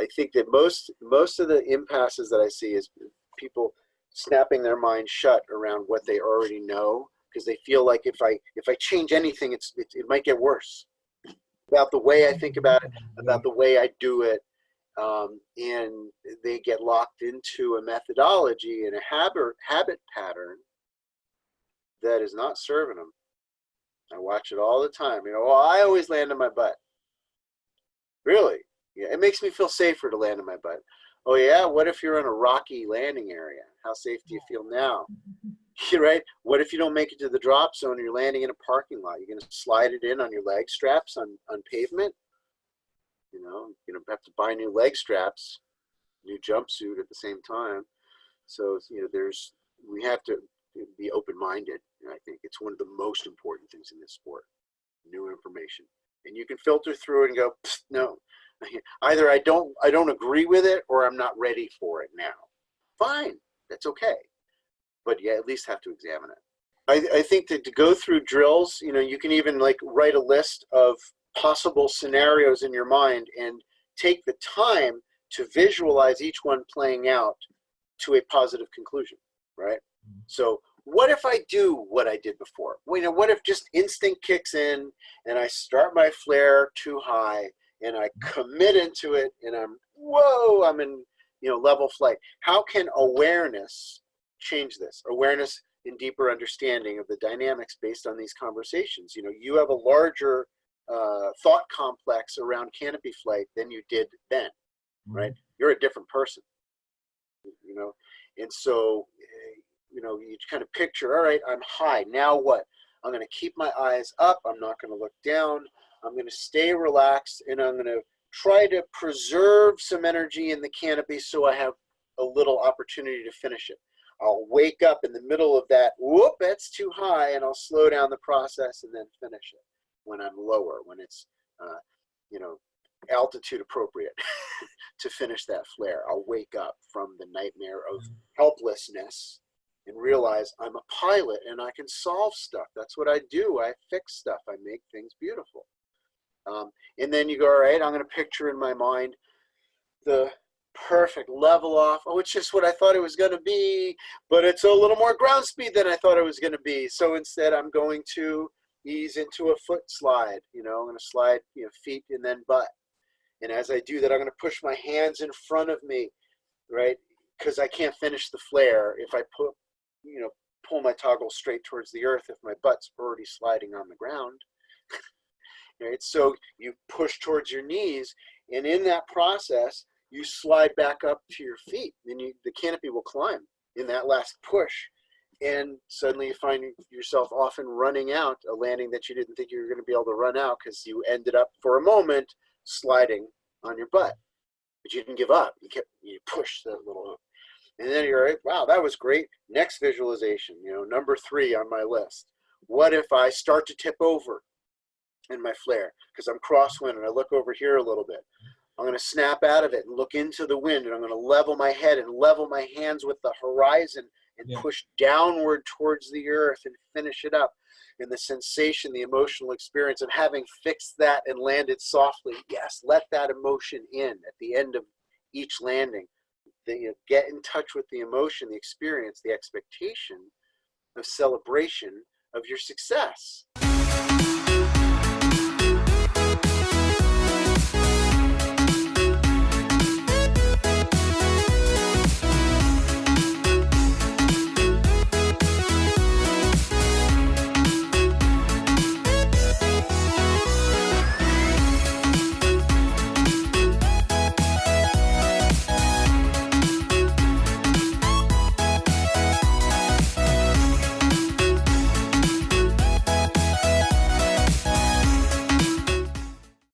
I think that most of the impasses that I see is people snapping their mind shut around what they already know, because they feel like if I change anything, it might get worse. About the way I think about it, about the way I do it, and they get locked into a methodology and a habit pattern that is not serving them. I watch it all the time. Well, I always land on my butt. Really? Yeah, it makes me feel safer to land on my butt. Oh yeah? What if you're in a rocky landing area? How safe do you feel now? Right? What if you don't make it to the drop zone and you're landing in a parking lot? You're going to slide it in on your leg straps on pavement? You're going to have to buy new leg straps, new jumpsuit at the same time. So, we have to be open-minded. And I think it's one of the most important things in this sport, new information. And you can filter through it and go, no, either I don't agree with it or I'm not ready for it now. Fine, that's okay. But you at least have to examine it. I think that to go through drills, you can even like write a list of possible scenarios in your mind and take the time to visualize each one playing out to a positive conclusion, right? So what if I do what I did before? What if just instinct kicks in and I start my flare too high and I commit into it and I'm in, level flight. How can awareness change this? Awareness and deeper understanding of the dynamics based on these conversations. You have a larger thought complex around canopy flight than you did then, right? You're a different person, and so, you kind of picture, all right, I'm high, now what? I'm going to keep my eyes up, I'm not going to look down, I'm going to stay relaxed, and I'm going to try to preserve some energy in the canopy so I have a little opportunity to finish it. I'll wake up in the middle of that, whoop, that's too high, and I'll slow down the process and then finish it when I'm lower, when it's, altitude appropriate to finish that flare. I'll wake up from the nightmare of helplessness and realize I'm a pilot and I can solve stuff. That's what I do. I fix stuff. I make things beautiful. And then you go, all right, I'm going to picture in my mind the perfect level off. Oh, it's just what I thought it was going to be, but it's a little more ground speed than I thought it was going to be. So instead, I'm going to ease into a foot slide. I'm going to slide, feet and then butt. And as I do that, I'm going to push my hands in front of me, right? Because I can't finish the flare if I pull my toggle straight towards the earth if my butt's already sliding on the ground. Right? So you push towards your knees, and in that process, you slide back up to your feet. Then the canopy will climb in that last push. And suddenly you find yourself often running out a landing that you didn't think you were going to be able to run out because you ended up for a moment sliding on your butt. But you didn't give up. You pushed that little up. And then you're like, wow, that was great. Next visualization, number 3 on my list. What if I start to tip over in my flare because I'm crosswind and I look over here a little bit? I'm going to snap out of it and look into the wind, and I'm going to level my head and level my hands with the horizon and push downward towards the earth and finish it up. And the sensation, the emotional experience of having fixed that and landed softly. Yes, let that emotion in at the end of each landing. Get in touch with the emotion, the experience, the expectation of celebration of your success.